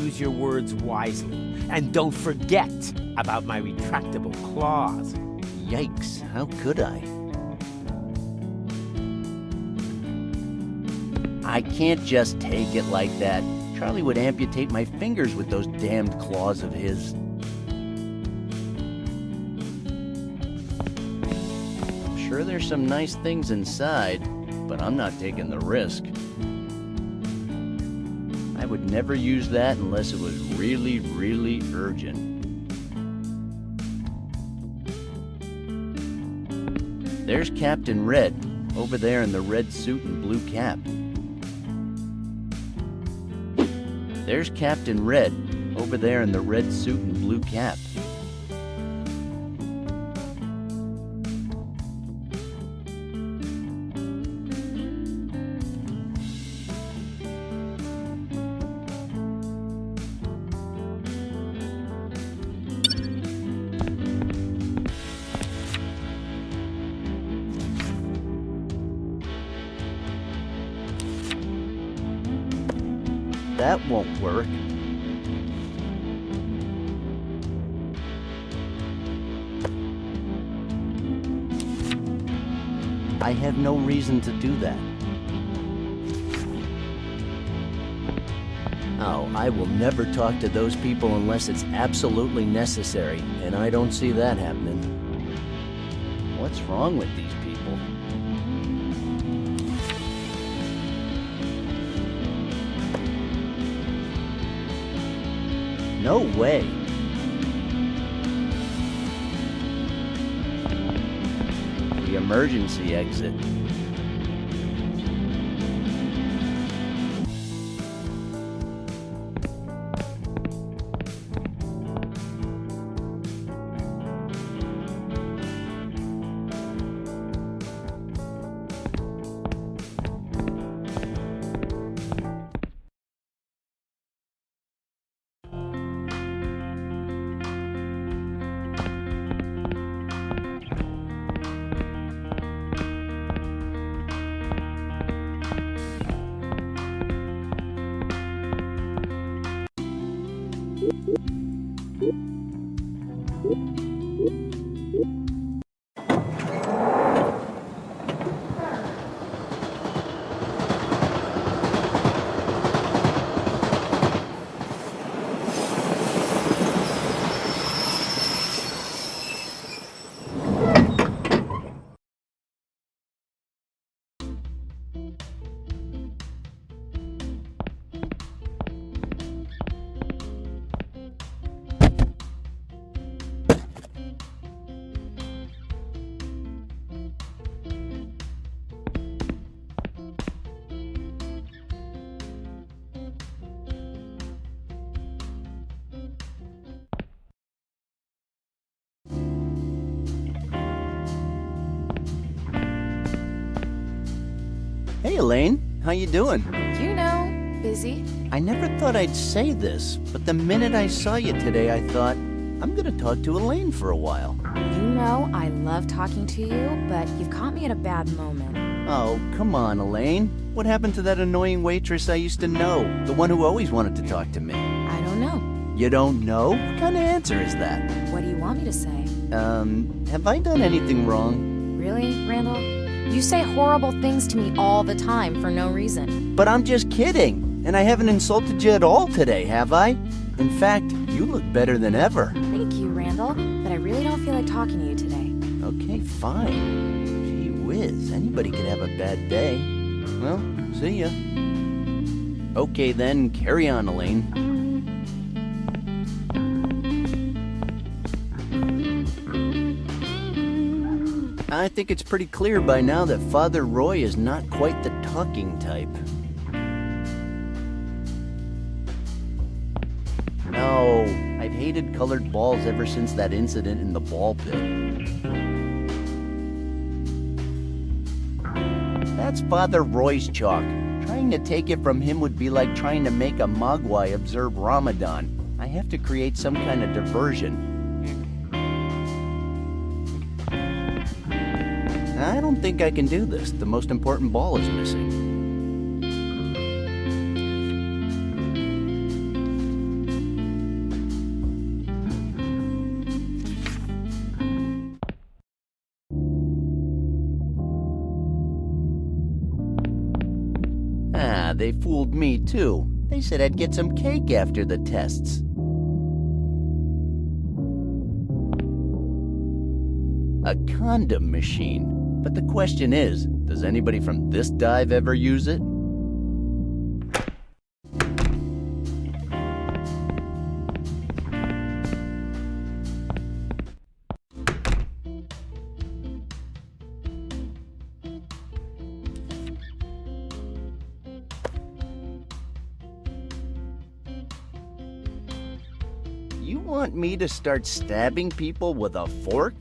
use your words wisely. And don't forget about my retractable claws. Yikes, how could I? I can't just take it like that. Charlie would amputate my fingers with those damned claws of his. I'm sure there's some nice things inside, but I'm not taking the risk. I would never use that unless it was really, really urgent. There's Captain Red, over there in the red suit and blue cap. There's Captain Red, over there in the red suit and blue cap. That won't work. I have no reason to do that. Oh, I will never talk to those people unless it's absolutely necessary, and I don't see that happening. What's wrong with these people? No way. The emergency exit. Hey Elaine, how you doing? You know, busy. I never thought I'd say this, but the minute I saw you today, I thought, I'm gonna talk to Elaine for a while. You know I love talking to you, but you've caught me at a bad moment. Oh, come on, Elaine. What happened to that annoying waitress I used to know? The one who always wanted to talk to me? I don't know. You don't know? What kind of answer is that? What do you want me to say? Have I done anything wrong? Really, Randall? You say horrible things to me all the time for no reason. But I'm just kidding. And I haven't insulted you at all today, have I? In fact, you look better than ever. Thank you, Randall, but I really don't feel like talking to you today. Okay, fine. Gee whiz, anybody could have a bad day. Well, see ya. Okay then, carry on, Elaine. I think it's pretty clear by now that Father Roy is not quite the talking type. No, I've hated colored balls ever since that incident in the ball pit. That's Father Roy's chalk. Trying to take it from him would be like trying to make a Mogwai observe Ramadan. I have to create some kind of diversion. I don't think I can do this. The most important ball is missing. Yeah, they fooled me too. They said I'd get some cake after the tests. A condom machine. But the question is, does anybody from this dive ever use it? You want me to start stabbing people with a fork?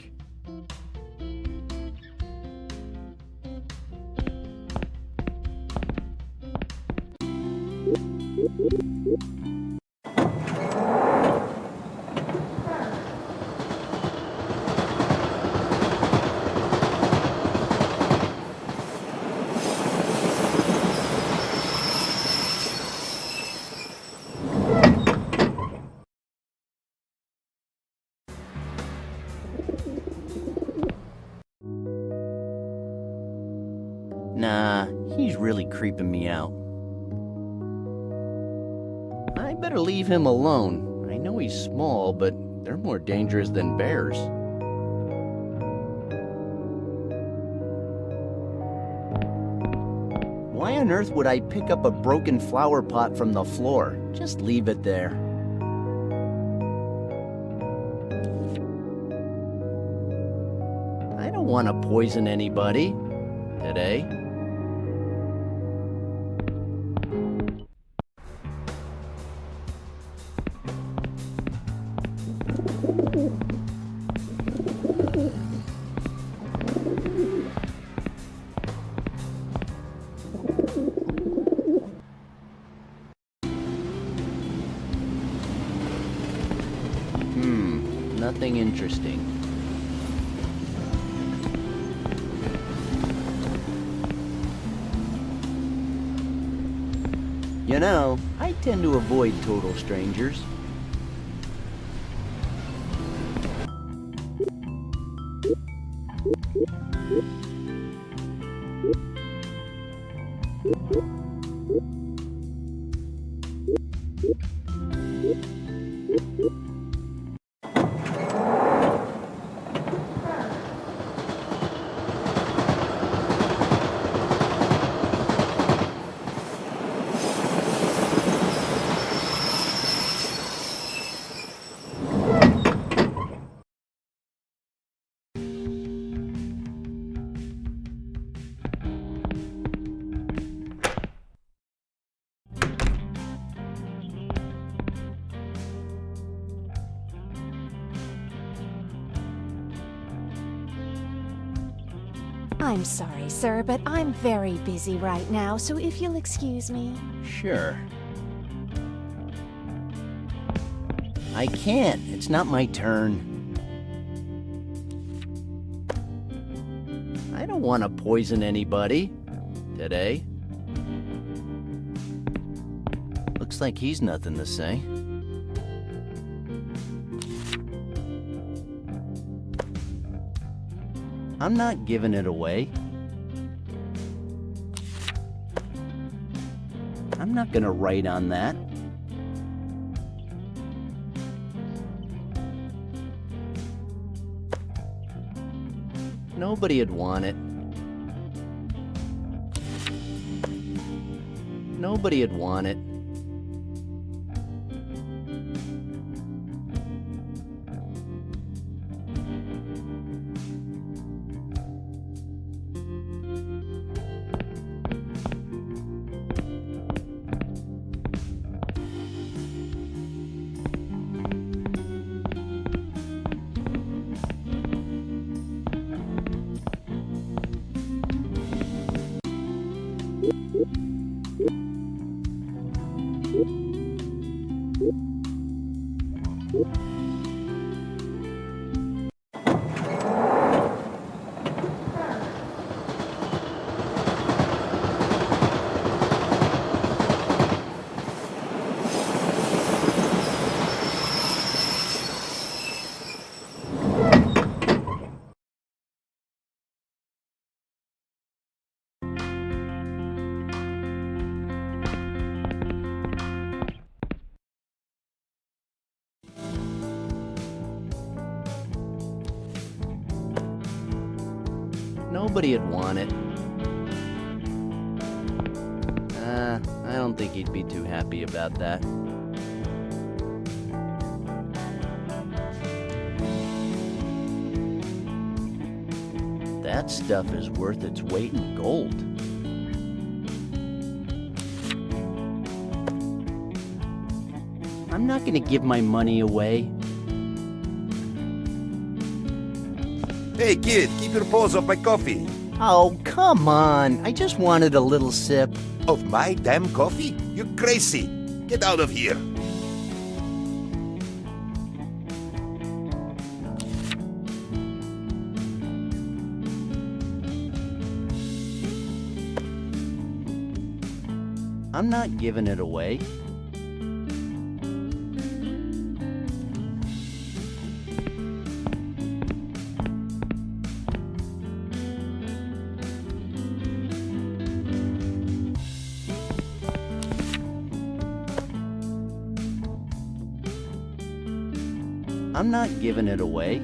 Nah, he's really creeping me out. I better leave him alone. I know he's small, but they're more dangerous than bears. Why on earth would I pick up a broken flower pot from the floor? Just leave it there. I don't want to poison anybody today. Nothing interesting. You know, I tend to avoid total strangers. I'm sorry, sir, but I'm very busy right now, so if you'll excuse me. Sure. I can't. It's not my turn. I don't want to poison anybody today. Looks like he's nothing to say. I'm not giving it away. I'm not gonna write on that. Nobody'd want it. Nobody'd want it. Nobody'd want it. I don't think he'd be too happy about that. That stuff is worth its weight in gold. I'm not gonna give my money away. Hey kid, keep your paws off my coffee. Oh, come on. I just wanted a little sip. Of my damn coffee? You're crazy. Get out of here. I'm not giving it away. I'm not giving it away.